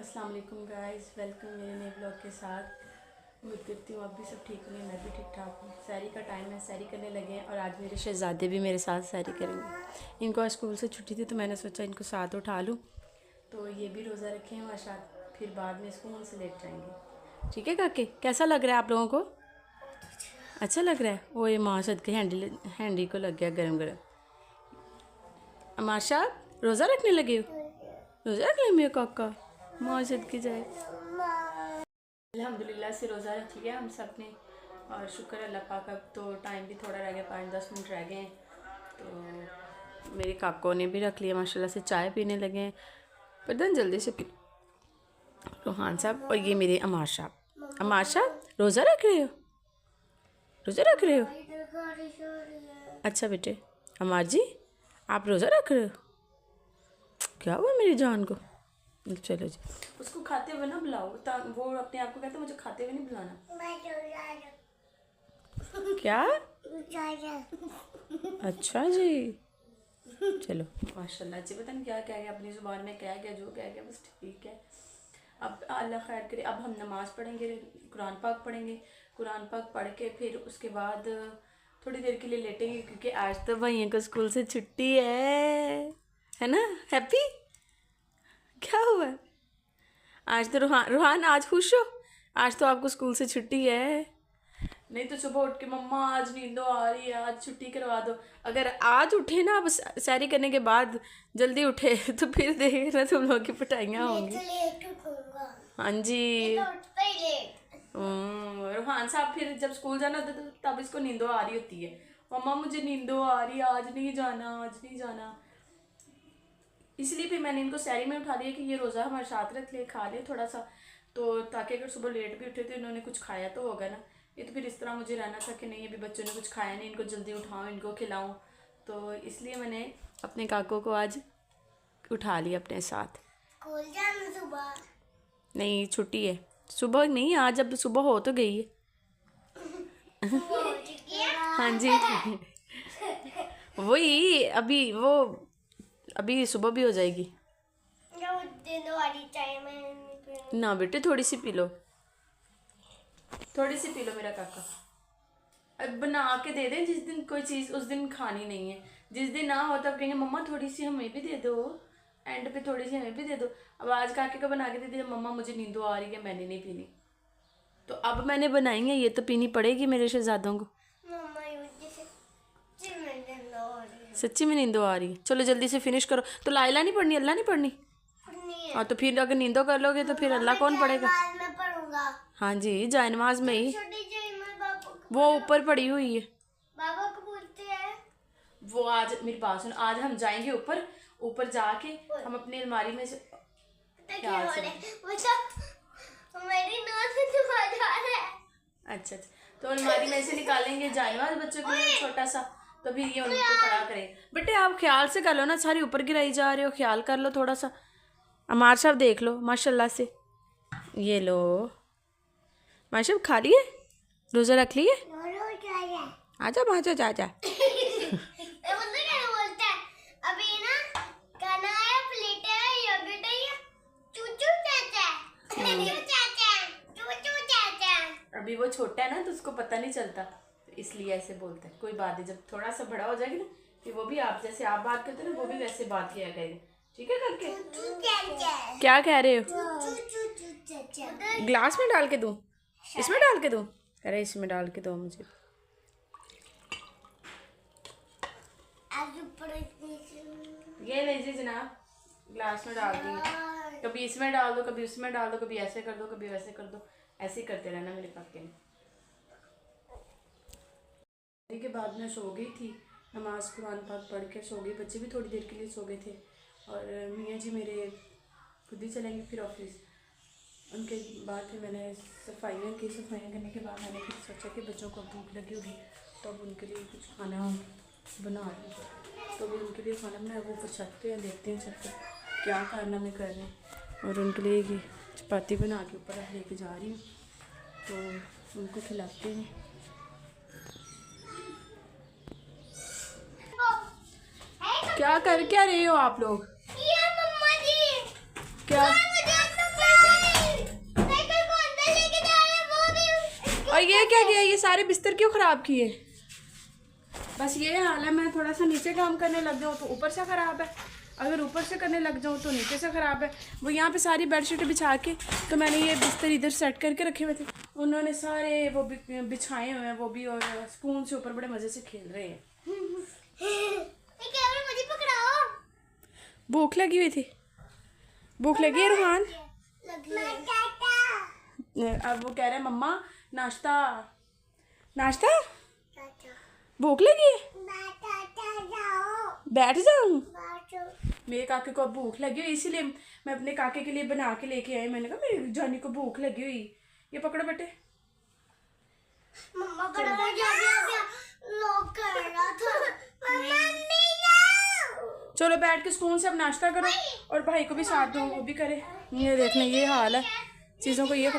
अस्सलाम वालेकुम guys, welcome मेरे नए ब्लॉग के साथ। उम्मीद करती हूँ आप भी सब ठीक होंगे, मैं भी ठीक ठाक हूँ। सैरी का टाइम है, सैरी करने लगे हैं और आज मेरे शहज़ादे भी मेरे साथ सैरी करेंगे। इनको आज स्कूल से छुट्टी थी तो मैंने सोचा इनको साथ उठा लूँ। तो ये भी रोज़ा रखे हैं और शायद फिर बाद में स्कूल से लेट जाएंगे। ठीक है काके, कैसा लग रहा है आप लोगों को? अच्छा लग रहा है। वो ये माँ सद के हैंडी को लग गया गरम गरम। अमाशा रोज़ा रखने लगे हो? रोज़ा रख ले मेरे काका, माँ सद के जाए। अल्हम्दुलिल्लाह से रोज़ा रख लिया हम सब ने और शुक्र अल्लाह पाक। अब तो टाइम भी थोड़ा रह गया, 5-10 मिनट रह गए हैं। तो मेरे काकों ने भी रख लिया माशाल्लाह से, चाय पीने लगे हैं। पता जल्दी से पी। रोहान साहब और ये मेरे अमार साहब। अमार साहब रोज़ा रख रहे हो? रोज़ा रख रहे हो? अच्छा बेटे अमार जी आप रोज़ा रख रहे हो? क्या हुआ मेरी जान को? चलो जी, उसको खाते हुए ना बुलाओ। वो अपने आप को कहता है मुझे खाते हुए नहीं बुलाना। क्या? अच्छा जी, चलो माशाल्लाह जी। पता नहीं क्या कह गया अपनी ज़ुबान में, क्या गया जो कह गया बस ठीक है। अब अल्लाह खैर करे। अब हम नमाज़ पढ़ेंगे, कुरान पाक पढ़ेंगे। कुरान पाक पढ़ के फिर उसके बाद थोड़ी देर के लिए लेटेंगे क्योंकि आज तो भाइयों को स्कूल से छुट्टी है ना? हैप्पी क्या हुआ? आज तो रूहान आज खुश हो? आज तो आपको स्कूल से छुट्टी है। नहीं तो सुबह उठ के मम्मा आज नींदो आ रही है, आज छुट्टी करवा दो। अगर आज उठे ना, अब सैरी करने के बाद जल्दी उठे तो फिर देखना तुम लोग की पिटाइयाँ होंगी। हाँ जी। रूहान साहब फिर जब स्कूल जाना होता है तब इसको नींदो आ रही होती है। मम्मा मुझे नींदो आ रही है, आज नहीं जाना, आज नहीं जाना। इसलिए फिर मैंने इनको सैरी में उठा दिया कि ये रोज़ा हमारे साथ रख ले, खा ले थोड़ा सा, तो ताकि अगर सुबह लेट भी उठे तो इन्होंने कुछ खाया तो होगा ना। ये तो फिर इस तरह मुझे रहना था कि नहीं अभी बच्चों ने कुछ खाया नहीं, इनको जल्दी उठाऊँ, इनको खिलाऊँ। तो इसलिए मैंने अपने काकों को आज उठा लिया अपने साथ। स्कूल जाना सुबह? नहीं छुट्टी है, सुबह नहीं, आज अब सुबह हो तो गई है। हाँ जी वही अभी सुबह भी हो जाएगी ना बेटे। थोड़ी सी पी लो, थोड़ी सी पी लो मेरा काका। अब बना के दे दें, जिस दिन कोई चीज़ उस दिन खानी नहीं है, जिस दिन ना हो तब कहेंगे मम्मा थोड़ी सी हमें भी दे दो, एंड पे थोड़ी सी हमें भी दे दो। अब आज काके को बना के दे दिया, मम्मा मुझे नींदो आ रही है मैंने नहीं पीनी। तो अब मैंने बनाई है, ये तो पीनी पड़ेगी मेरे शहजादों को। सच्ची में नींदो आ रही है। चलो जल्दी से फिनिश करो। तो लाइला नहीं पढ़नी, अल्लाह नहीं पढ़नी? हाँ तो फिर अगर नींदो कर लोगे तो फिर अल्लाह कौन पढ़ेगा? हाँ जी जायनमाज में ही, वो ऊपर पड़ी हुई है। बाबा को बोलते हैं वो आज मेरी बात सुन, आज हम जाएंगे ऊपर, ऊपर जाके हम अपनी अलमारी में से क्या मेरी नोट से दुआ जा रहा है। अच्छा तो अलमारी में से निकालेंगे जायनमाज बच्चों के लिए छोटा सा, तो फिर ये उनको पढ़ा करें। बेटे आप ख्याल से कर लो ना, सारी ऊपर गिराई जा रहे हो, ख्याल कर लो थोड़ा सा। अमार साहब देख लो माशाल्लाह से, ये लो माशा खा लिए, रोज़ा रख लिए। आजा भाजा जा जा। अभी वो छोटा है ना तो उसको पता नहीं चलता, तो इसलिए ऐसे बोलता है। कोई बात नहीं, जब थोड़ा सा बड़ा हो जाएगा ना फिर वो भी आप जैसे आप बात करते ना वो भी वैसे बात किया करेगा। ठीक है करके? क्या कह रहे हो? ग्लास में डाल के दूं? इसमें डाल के दूं? अरे इसमें डाल के दो मुझे। ये लीजिए जनाब, ग्लास में डाल दी। कभी इसमें डाल दो, कभी उसमें डाल दो, कभी ऐसे कर दो, कभी वैसे कर दो। ऐसे ही करते रहना मेरे काके ने। के बाद मैं सो गई थी, नमाज कुरान पाक पढ़ के सो गई। बच्चे भी थोड़ी देर के लिए सो गए थे और मियाँ जी मेरे खुद ही चलेंगे फिर ऑफिस। उनके बाद फिर मैंने सफाइयाँ करने के बाद मैंने फिर सोचा कि बच्चों को भूख लगी होगी तो अब उनके लिए कुछ खाना बना दूँ। तो भी उनके लिए खाना बनाया, वो छत पे देखते हैं छत पर क्या कारनामे कर रहे हैं। और उनके लिए ये चपाती बना के ऊपर लेके जा रही हूँ, तो उनको खिलाते हैं। क्या कर क्या रहे हो आप लोग? मम्मा जी क्या? रह गया, ये सारे बिस्तर क्यों ख़राब किए? बस ये हाल है, मैं थोड़ा सा नीचे काम करने लग जाऊँ तो ऊपर से ख़राब है, अगर ऊपर से करने लग जाऊँ तो नीचे से ख़राब है। वो यहाँ पे सारी बेडशीट बिछा के, तो मैंने ये बिस्तर इधर सेट करके रखे हुए थे, उन्होंने सारे वो बिछाए हुए हैं वो भी, और स्पून से ऊपर बड़े मज़े से खेल रहे हैं। मुझे पकड़ाओ। भूख लगी हुई थी, भूख लगी है रूहान? अब वो कह रहे हैं मम्मा नाश्ता, नाश्ता, भूख लगी है, बैठ जाऊँ? मेरे काके को अब भूख लगी हुई, इसीलिए मैं अपने काके के लिए बना के लेके आई। मैंने कहा मेरी जानी को भूख लगी हुई, ये पकड़ो बेटे। मम्मा बड़ा लॉक कर रहा था। चलो बैठ के स्पून से अब नाश्ता करो, और भाई को भी साथ दो, वो भी करे। ये देखना ये हाल है चीज़ों को, ये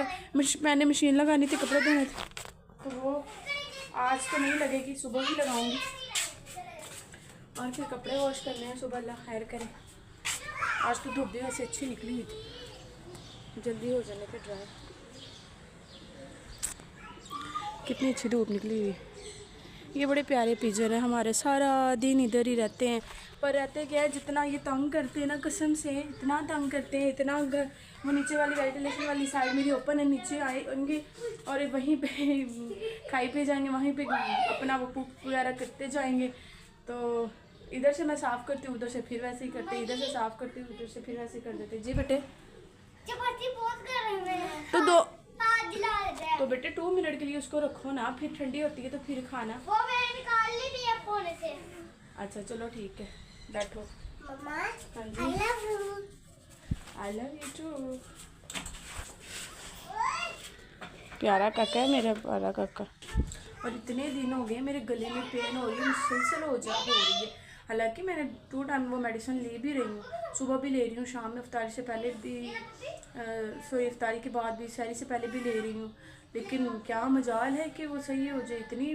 मैंने मशीन लगानी थी, कपड़े धोने थे, तो वो आज तो नहीं लगेगी, सुबह ही लगाऊंगी। और फिर कपड़े वॉश करने हैं सुबह, अल्लाह खैर करे। आज तो धूप भी वैसे अच्छी निकली हुई थी, जल्दी हो जाने के ड्राई। कितनी अच्छी धूप निकली हुई है। ये बड़े प्यारे पिजन है हमारे, सारा दिन इधर ही रहते हैं, पर रहते क्या है, जितना ये तंग करते हैं ना, कसम से इतना तंग करते हैं, इतना घर, वो नीचे वाली वेंटिलेशन वाली साइड मेरी ओपन है, नीचे आएंगे और वहीं पे खाई पे जाएंगे, वहीं पे अपना वो पुक वगैरह करते जाएंगे। तो इधर से मैं साफ़ करती हूँ, उधर से फिर वैसे ही करते, इधर से साफ़ करती हूँ, उधर से फिर वैसे ही कर देते। जी बेटे, चपाती बहुत गर्म है, तो दो दिला देते हैं। तो बेटे 2 मिनट के लिए उसको रखो ना, फिर ठंडी होती है तो फिर खाना। वो मैंने निकाल ली थी अब फोन से। अच्छा चलो ठीक है, बैठो। मम्मा हाँ जी, I love you। I love you too. प्यारा काका है मेरा, प्यारा काका। और इतने दिन हो गए मेरे गले में पेन हो रही है, मुसलसल हो रही है। हालांकि मैंने 2 टाइम वो मेडिसिन ले भी रही हूँ, सुबह भी ले रही हूँ, शाम में इफ्तारी से पहले भी, इफ्तारी के बाद भी, सहरी से पहले भी ले रही हूँ, लेकिन क्या मजाल है कि वो सही हो जाए। इतनी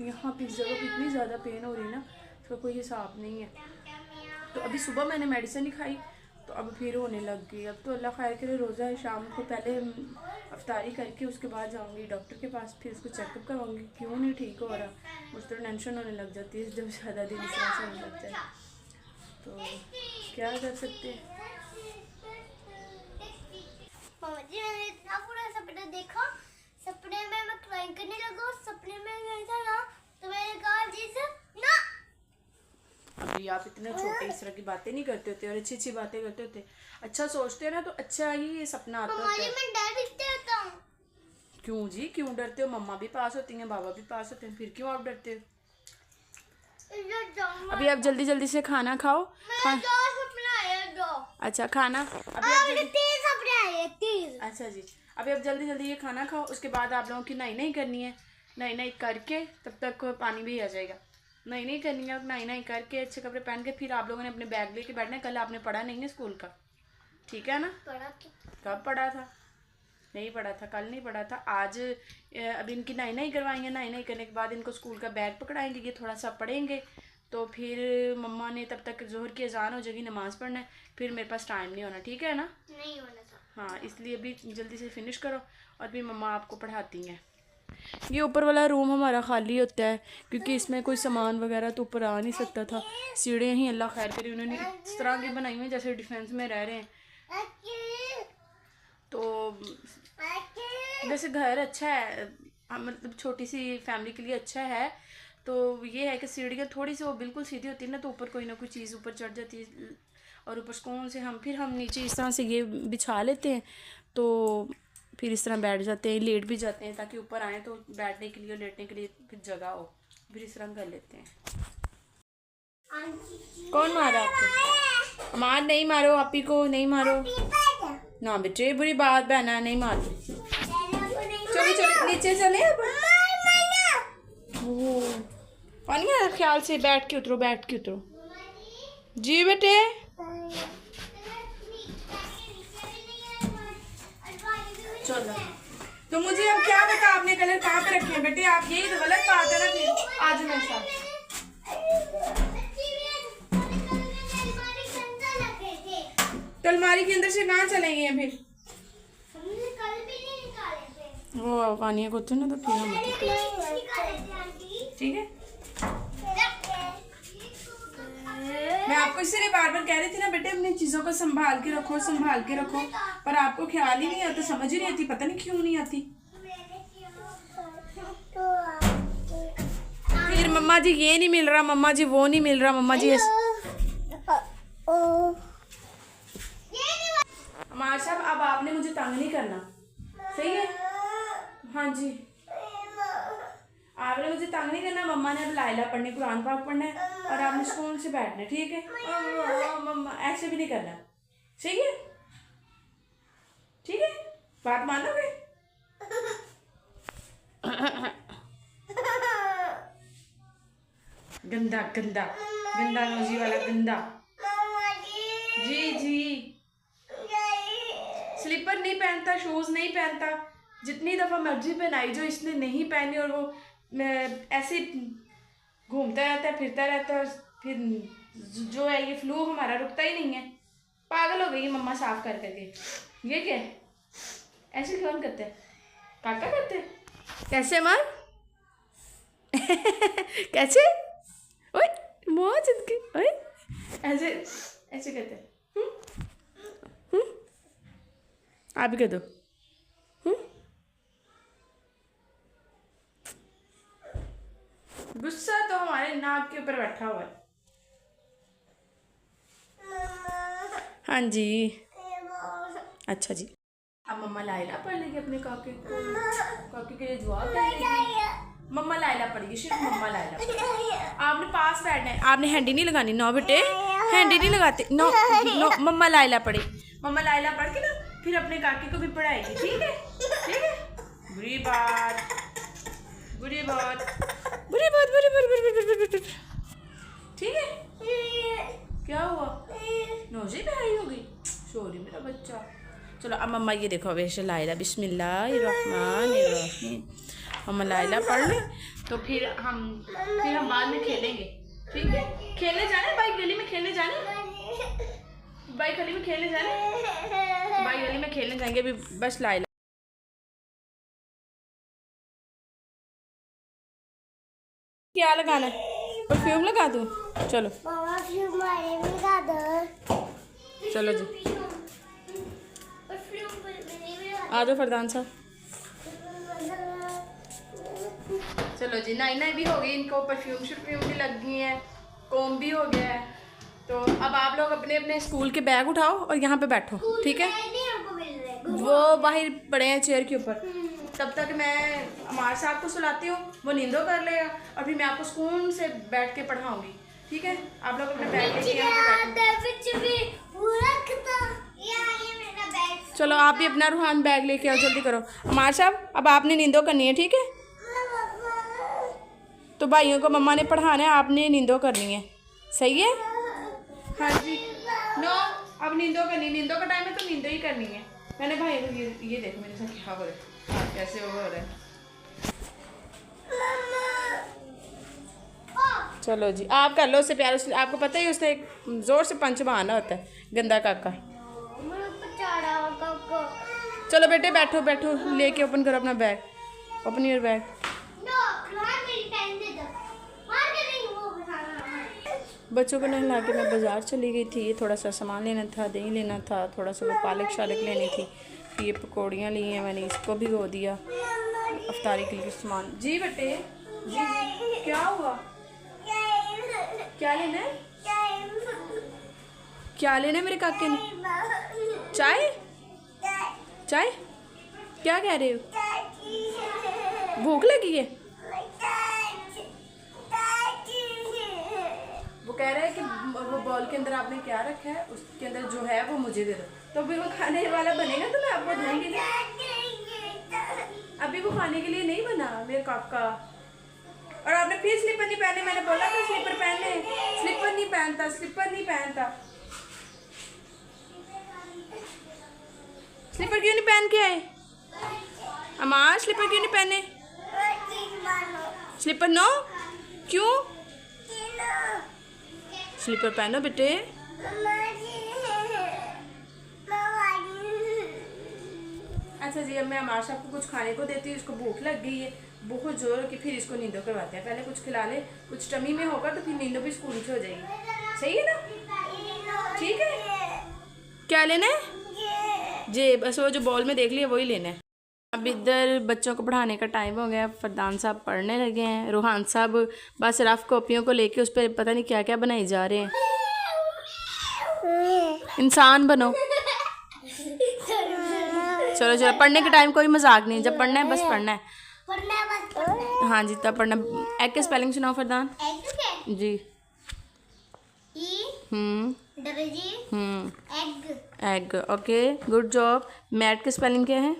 यहाँ पे इस जगह पर इतनी ज़्यादा पेन हो रही है ना, उसका कोई हिसाब नहीं है। तो अभी सुबह मैंने मेडिसिन ही खाई, तो अब फिर होने लग गई। अब तो अल्लाह खैर करे, रोज़ा है, शाम को पहले अफ्तारी करके उसके बाद जाऊंगी डॉक्टर के पास, फिर उसको चेकअप करवाऊंगी क्यों नहीं ठीक हो रहा। मुझे तो टेंशन होने लग जाती है जब ज़्यादा दिन इस तरह से होने लग जाए, तो क्या कर सकते हैं। मम्मा जी मैंने इतना पूरा सपना देखा, सपने में मैं क्राइम करने लगा, सपने में गया था ना, तो मैंने कहा जी से ना। अभी आप इतने छोटे इस तरह की बातें नहीं करते होते और अच्छी अच्छी बातें करते होते। अच्छा सोचते हैं ना तो अच्छा ही सपना आता होता है। मैं डर रहता हूँ। क्यों जी, क्यों डरते हो? मम्मा भी पास होती हैं, बाबा भी पास होते हैं, फिर क्यों आप डरते हो? अभी आप जल्दी जल्दी से खाना खाओ। अच्छा खाना अभी आप तेज। अच्छा जी, अभी आप जल्दी जल्दी ये खाना खाओ, उसके बाद आप लोगों की नई नई करनी है। नई नई करके तब तक पानी भी आ जाएगा। नई नई करनी है, नई नई करके अच्छे कपड़े पहन के फिर आप लोगों ने अपने बैग लेके बैठना है। कल आपने पढ़ा नहीं है स्कूल का, ठीक है ना? पढ़ा तो कब पढ़ा था? नहीं पढ़ा था, कल नहीं पढ़ा था। आज अभी इनकी नई नई करवाएंगे, नई नई करने के बाद इनको स्कूल का बैग पकड़ाएंगे, ये थोड़ा सा पढ़ेंगे, तो फिर मम्मा ने तब तक जोहर की अजान हो जाएगी, नमाज़ पढ़ना है, फिर मेरे पास टाइम नहीं होना, ठीक है ना? नहीं होना था। हाँ, इसलिए अभी जल्दी से फिनिश करो और फिर मम्मा आपको पढ़ाती हैं। ये ऊपर वाला रूम हमारा खाली होता है क्योंकि इसमें कोई सामान वगैरह तो ऊपर आ नहीं सकता था। सीढ़ियाँ ही अल्लाह खैर करी उन्होंने इस तरह की बनाई हुई हैं जैसे डिफेंस में रह रहे हैं। तो वैसे घर अच्छा है, मतलब छोटी सी फैमिली के लिए अच्छा है। तो ये है कि सीढ़ियाँ थोड़ी सी वो बिल्कुल सीधी होती है ना, तो ऊपर कोई ना कोई चीज़ ऊपर चढ़ जाती है और ऊपर सुकून से हम नीचे इस तरह से ये बिछा लेते हैं, तो फिर इस तरह बैठ जाते हैं, लेट भी जाते हैं ताकि ऊपर आए तो बैठने के लिए और लेटने के लिए फिर जगह हो, फिर इस तरह कर लेते हैं। कौन मारा आपको? मार नहीं, मारो आप ही को, नहीं मारो ना बेटे, बुरी बात बहना, नहीं मार। चलो चलो नीचे चले अब। पानी आ ख्याल से, बैठ के उतरो, बैठ के उतरो जी बेटे। चलो तो मुझे अब क्या बता, आपने कलर कहाँ पे रखे हैं बेटे? आप यही तो गलत बात है ना। फिर आज मेरे साथ तो अलमारी के अंदर से कहाँ चलेंगे फिर? हमने कल भी नहीं निकाले थे। वो पानी को ना तो पीना मत, ठीक है। मैं आपको इसलिए बार बार कह रही थी ना बेटे, अपनी चीज़ों को संभाल के रखो, संभाल के रखो, पर आपको ख्याल ही नहीं आता, समझ ही नहीं आती, पता नहीं क्यों नहीं आती। फिर मम्मा जी ये नहीं मिल रहा, मम्मा जी वो नहीं मिल रहा, मम्मा जी हमारे साहब अब आपने मुझे तंग नहीं करना, सही है। हाँ जी, आपने मुझे तंग नहीं करना। मम्मा ने अब लाइला पढ़नी, कुरान पाक पढ़ना है और आपने स्कूल से बैठना है, ठीक है। मम्मा ऐसे भी नहीं करना, ठीक है, ठीक है, बात मानोगे? गंदा गंदा गंदा नोजी वाला गंदा। जी जी, स्लीपर नहीं पहनता, शूज नहीं पहनता, जितनी दफ़ा मर्जी पहनाई जो इसने नहीं पहनी, और वो ऐसे घूमता रहता है, फिरता रहता है, फिर जो है ये फ्लू हमारा रुकता ही नहीं है। पागल हो गई है मम्मा साफ कर करके। ये क्या है, ऐसे कौन करते हैं? काका करते हैं? कैसे मार? कैसे? ओए मौज इनकी, ओए ऐसे ऐसे करते हैं। आप भी कर दो। गुस्सा तो हमारे नाक के ऊपर बैठा हुआ है। हाँ जी, अच्छा जी। अब मम्मा लाइला पढ़ लेगी अपने काके के लिए दुआ कर लेगी। मम्मा लाइला पढ़ेगी, सिर्फ मम्मा लाइला पढ़ेगी। आपने पास बैठना है, आपने हैंडी नहीं लगानी। नो बेटे, हैंडी नहीं लगाते। नो नो, मम्मा लाइला पढ़े। मम्मा लाइला पढ़ के ना फिर अपने काके को भी पढ़ाएगी, ठीक है, ठीक है। बुरी बात, बुरी बात, बुरी बात, बुरी बात, बुरी बात, बुरी बात, ठीक है। क्या हुआ? नोजी पे आई होगी, सॉरी मेरा बच्चा। चलो अब मम्मा ये देखो, वैसे लाइला बिस्मिल्लाहिर्रहमानिर्रहीम। मम्मा लाइला पढ़ ले तो फिर हम बाद में खेलेंगे, ठीक है। खेलने जाना है, भाई गली में खेलने जाना है, भाई गली में खेलने जाना है, भाई गली में खेलने जाएंगे अभी। बस लाइला क्या लगाना है? परफ्यूम लगा दूँ? चलो चलो जी, आ जाओ फरदान साहब। चलो जी, नाई भी हो गई, इनको परफ्यूम शरफ्यूम भी लग गई है, कोम भी हो गया है। तो अब आप लोग अपने अपने स्कूल के बैग उठाओ और यहाँ पे बैठो, ठीक है। वो बाहर पड़े हैं चेयर के ऊपर। तब तक मैं हमारे साहब को सुलाती हूँ, वो नींदो कर लेगा और फिर मैं आपको सुकून से बैठ के पढ़ाऊँगी, ठीक है। आप लोग अपने बैग चलो, आप भी अपना रूहान बैग लेके आओ, जल्दी करो। हमारे साहब अब आपने नींदो करनी है, ठीक है। तो भाइयों को मम्मा ने पढ़ाना है, आपने नींदो करनी है, सही है। हाँ जी, नो अब नींदो करनी, नींदो का टाइम है तो नींदो ही करनी है। मैंने भाई को ये देखो मेरे साथ क्या हो रहा है, कैसे हो रहा है। चलो जी, आप कर लो उससे प्यार। आपको पता ही उसने जोर से पंच बहाना होता है, गंदा काका। चलो बेटे बैठो बैठो, लेके ओपन करो अपना बैग, ओपन योर बैग। बच्चों को नहला के मैं बाज़ार चली गई थी, थोड़ा सा सामान लेना था, दही लेना था, थोड़ा सा वो पालक शालक लेनी थी। ये पकौड़ियाँ ली हैं मैंने, इसको भिगो दिया अफ्तारी के लिए सामान। जी बेटे जी, क्या हुआ? क्या लेना है? क्या लेना है मेरे काके ने? चाय? चाय? क्या कह रहे हो? भूख लगी है? वो कह रहा है कि वो बॉल के अंदर आपने क्या रखा है, उसके अंदर जो है वो मुझे दे दो। तो फिर वो खाने वाला बनेगा तो मैं आपको दूंगी ना। अभी वो खाने के लिए नहीं बना मेरे काका। और आपने फिर स्लीपर नहीं पहने, मैंने बोला था स्लीपर पहने, स्लीपर नहीं पहनता, स्लीपर नहीं पहनता। स्लीपर क्यों नहीं पहन के आए? अमार स्लीपर क्यों नहीं पहने? स्लीपर नो, क्यों? स्लीपर पहनो बेटे। अच्छा जी, अब मैं अमार साहब को कुछ खाने को देती हूँ, इसको भूख लग गई है बहुत जोर की, फिर इसको नींदों करवाते हैं। पहले कुछ खिला ले, कुछ टमी में होगा तो फिर नींदों भी स्कूल से हो जाएगी। सही है ना? ठीक है। क्या लेना है जी? बस वो जो बॉल में देख लिया वही लेना है। अब इधर बच्चों को पढ़ाने का टाइम हो गया। फरदान साहब पढ़ने लगे हैं, रूहान साहब बस रफ कॉपियों को लेके उस पर पता नहीं क्या क्या बनाई जा रहे हैं। इंसान बनो। चलो चलो, पढ़ने के टाइम कोई मजाक नहीं, जब पढ़ना है बस पढ़ना है। हाँ जी, तब पढ़ना। एग के स्पेलिंग सुनाओ Fardan ji. Egg, okay, good job. Mat के स्पेलिंग क्या है?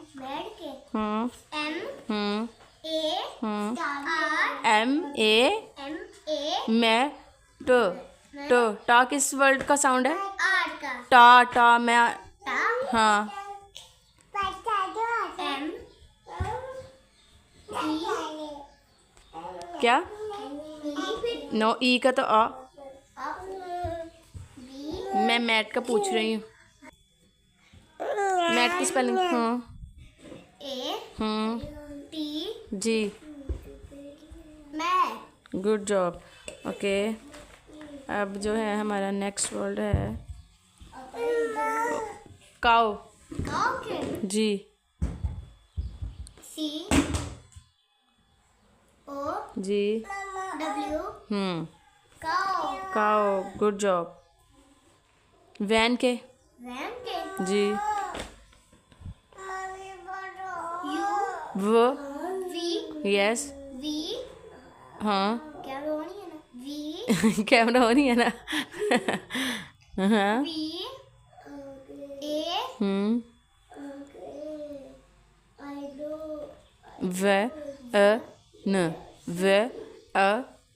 मैं तो टा किस वर्ड का साउंड है? टा मैं। हाँ, क्या? नो, ई का तो आ। मैं मैट का पूछ रही हूँ। मैट की स्पेलिंग? जी, गुड जॉब। ओके, अब जो है हमारा नेक्स्ट वर्ड है काओ जी। जी, काओ, गुड जॉब। वैन के? जी। यस। हाँ, कैमरा हो नहीं है ना? हाँ।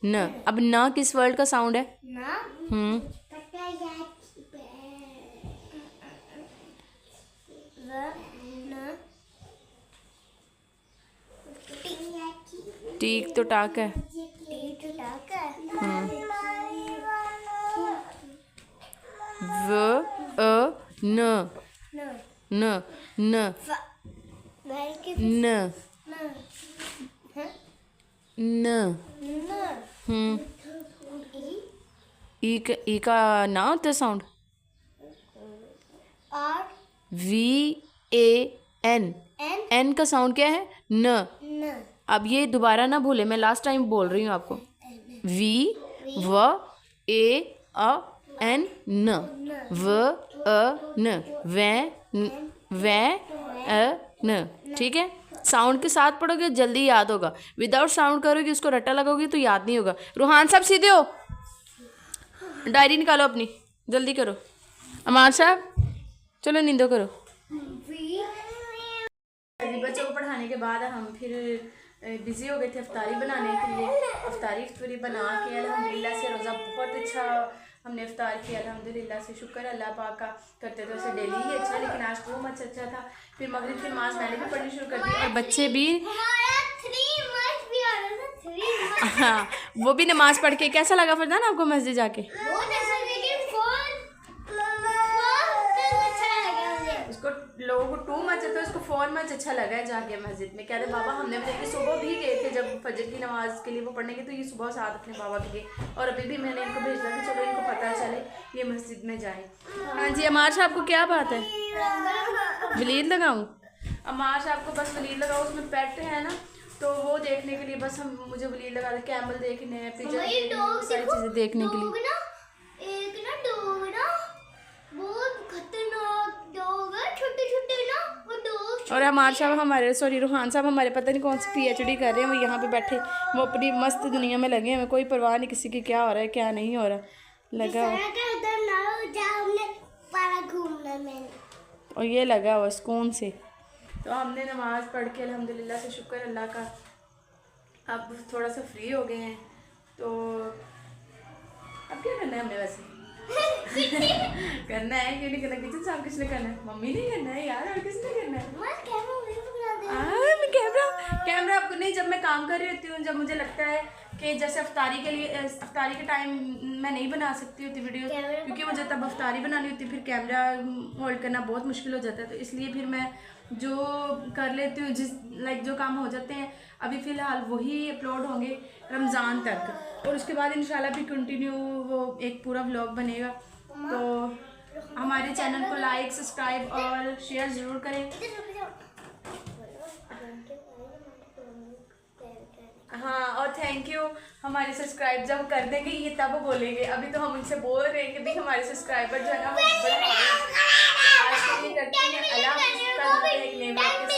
न। अब न किस वर्ड का साउंड है? टीक तो टाक है। न न न न न। ई का ना होता है साउंड? VAN। एन का साउंड क्या है? न। अब ये दोबारा ना भूले, मैं लास्ट टाइम बोल रही हूँ आपको। VAN न। न। ठीक है, साउंड के साथ पढ़ोगे जल्दी याद होगा, विदाउट साउंड करोगे उसको रट्टा लगोगे तो याद नहीं होगा। रूहान साहब सीधे हो, डायरी निकालो अपनी, जल्दी करो। अमार साहब चलो नींदो करो। बच्चों को पढ़ाने के बाद हम फिर बिज़ी हो गए थे अफ्तारी बनाने के लिए। अफ्तारी बना के अल्हम्दुलिल्लाह से रोज़ा बहुत अच्छा हमने इफ्तार किया अल्हम्दुलिल्लाह से। शुक्र अल्लाह पाक का, करते तो उसे डेली ही अच्छा, लेकिन आज तो मच अच्छा था। फिर मगरिब की नमाज़ मैंने भी पढ़नी शुरू कर दी और बच्चे भी। हाँ, वो भी नमाज़ पढ़ के। कैसा लगा फरदान आपको मस्जिद जाके? उसको लोगों को टू मच तो उसको 4 मच अच्छा लगा है जाके मस्जिद में। कहते बाबा हमने भी सुबह भी गए थे जब फजर की नमाज के लिए वो पढ़ने गए, तो ये सुबह साथ अपने बाबा के गए और अभी भी मैंने इनको भेजा कि चलो इनको पता चले ये मस्जिद में जाए। हाँ जी, अमार साहब को क्या बात है? वलीद लगाऊँ? अमार साहब को बस वलीद लगाओ, उसमें पेट है ना तो वो देखने के लिए बस मुझे वलीद लगा दे। कैमल देखने हैं, पिजन, सारी चीज़ें देखने के लिए। और हमारे साहब हमारे रूहान साहब हमारे पता नहीं कौन सी PhD कर रहे हैं, वो यहाँ पे बैठे, वो अपनी मस्त दुनिया में लगे हैं। कोई परवाह नहीं किसी की क्या हो रहा है क्या नहीं हो रहा, लगा और ये लगा हुआ सुकून से। तो हमने नमाज़ पढ़ के अल्हम्दुलिल्लाह से शुक्र अल्लाह का अब थोड़ा सा फ्री हो गए हैं। तो अब क्या करना है हमने वैसे? करना है क्यों नहीं करना? किचन साफ किसने करना है? मम्मी ने करना है यार, और किसने करना है? मैं कैमरा आपको नहीं, जब मैं काम कर रही होती हूँ, जब मुझे लगता है कि जैसे अफ्तारी के लिए अफ्तारी के टाइम मैं नहीं बना सकती होती वीडियो, क्योंकि मुझे तब अफ्तारी बनानी होती, फिर कैमरा होल्ड करना बहुत मुश्किल हो जाता है। तो इसलिए फिर मैं जो कर लेती हूँ, जो काम हो जाते हैं अभी फ़िलहाल वही अपलोड होंगे रमज़ान तक, और उसके बाद इंशाल्लाह भी कंटिन्यू वो एक पूरा व्लॉग बनेगा। तो हमारे चैनल को लाइक, सब्सक्राइब और शेयर ज़रूर करें। हाँ, और थैंक यू। हमारे सब्सक्राइब जब कर देंगे ये तब बोलेंगे, अभी तो हम उनसे बोल रहे हैं कि भी हमारे सब्सक्राइबर जो है ना वो बढ़ाएं। आज के लिए करते हैं, अल्लाह हाफ़िज़।